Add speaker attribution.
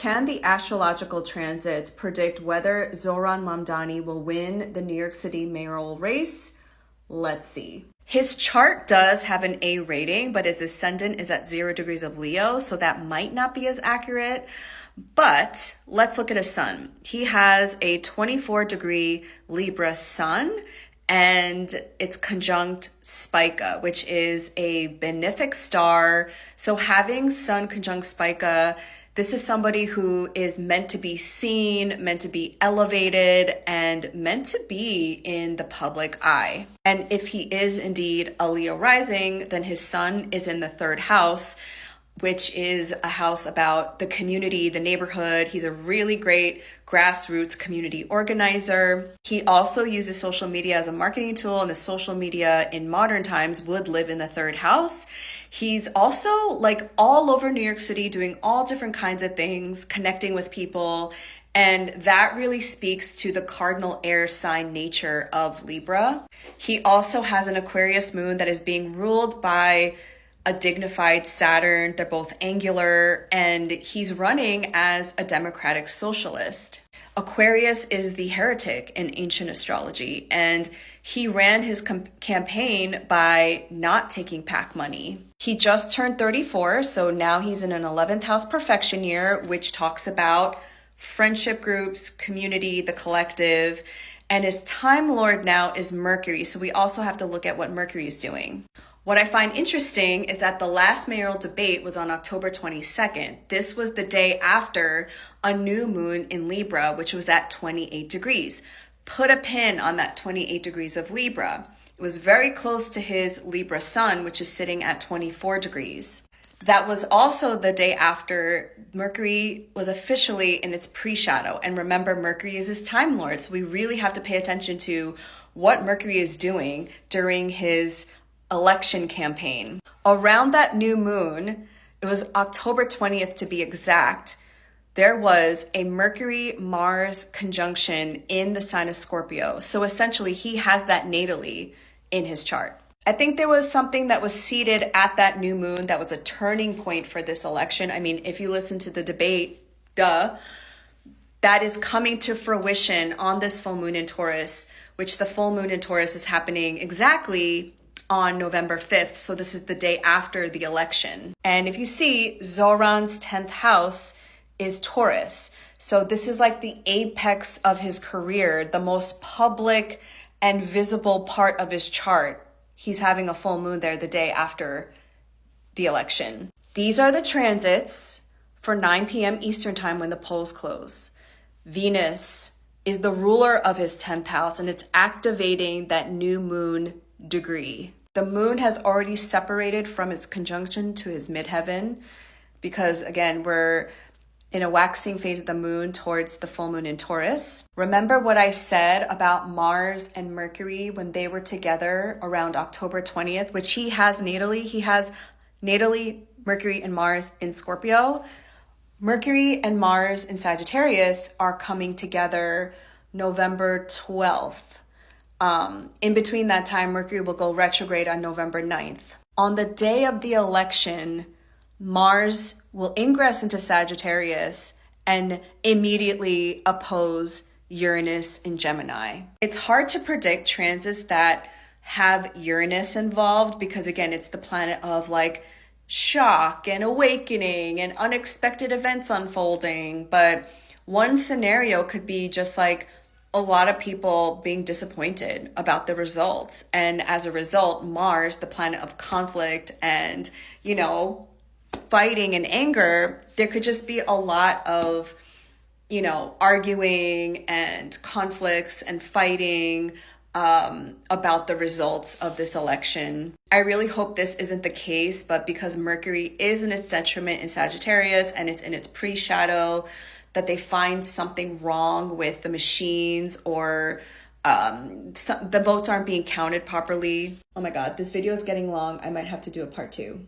Speaker 1: can the astrological transits predict whether Zohran Mamdani will win the New York City mayoral race? Let's see. His chart does have an A rating, but his ascendant is at 0 degrees of Leo, so that might not be as accurate. But let's look at his sun. He has a 24-degree Libra sun, and it's conjunct Spica, which is a benefic star. So having sun conjunct Spica, this is somebody who is meant to be seen, meant to be elevated, and meant to be in the public eye. And if he is indeed a Leo rising, then his sun is in the 3rd house, which is a house about the community, the neighborhood. He's a really great grassroots community organizer. He also uses social media as a marketing tool, and the social media in modern times would live in the 3rd house. He's also like all over New York City doing all different kinds of things, connecting with people. And that really speaks to the cardinal air sign nature of Libra. He also has an Aquarius moon that is being ruled by a dignified Saturn. They're both angular, and he's running as a democratic socialist. Aquarius is the heretic in ancient astrology, and he ran his campaign by not taking PAC money. He just turned 34, so now he's in an 11th house perfection year, which talks about friendship groups, community, the collective, and his time lord now is Mercury, so we also have to look at what Mercury is doing. What I find interesting is that the last mayoral debate was on October 22nd. This was the day after a new moon in Libra, which was at 28 degrees. Put a pin on that 28 degrees of Libra. It was very close to his Libra sun, which is sitting at 24 degrees. That was also the day after Mercury was officially in its pre-shadow. And remember, Mercury is his time lord, so we really have to pay attention to what Mercury is doing during his election campaign. Around that new moon, it was October 20th to be exact, there was a Mercury-Mars conjunction in the sign of Scorpio. So essentially, he has that natally in his chart. I think there was something that was seeded at that new moon that was a turning point for this election. I mean, if you listen to the debate, that is coming to fruition on this full moon in Taurus, which the full moon in Taurus is happening exactly on November 5th. So this is the day after the election. And if you see, Zohran's 10th house is Taurus. So this is like the apex of his career, the most public and visible part of his chart. He's having a full moon there the day after the election. These are the transits for 9 p.m. Eastern time when the polls close. Venus is the ruler of his 10th house, and it's activating that new moon degree. The moon has already separated from its conjunction to his midheaven because, again, we're in a waxing phase of the moon towards the full moon in Taurus. Remember what I said about Mars and Mercury when they were together around October 20th, which he has natally. He has natally Mercury and Mars in Scorpio. Mercury and Mars in Sagittarius are coming together November 12th. In between that time, Mercury will go retrograde on November 9th. On the day of the election, Mars will ingress into Sagittarius and immediately oppose Uranus in Gemini. It's hard to predict transits that have Uranus involved because, again, it's the planet of like shock and awakening and unexpected events unfolding. But one scenario could be just like a lot of people being disappointed about the results. And as a result, Mars, the planet of conflict and, fighting and anger, there could just be a lot of, arguing and conflicts and fighting about the results of this election. I really hope this isn't the case, but because Mercury is in its detriment in Sagittarius and it's in its pre-shadow, that they find something wrong with the machines or the votes aren't being counted properly. Oh my God, this video is getting long. I might have to do a part 2.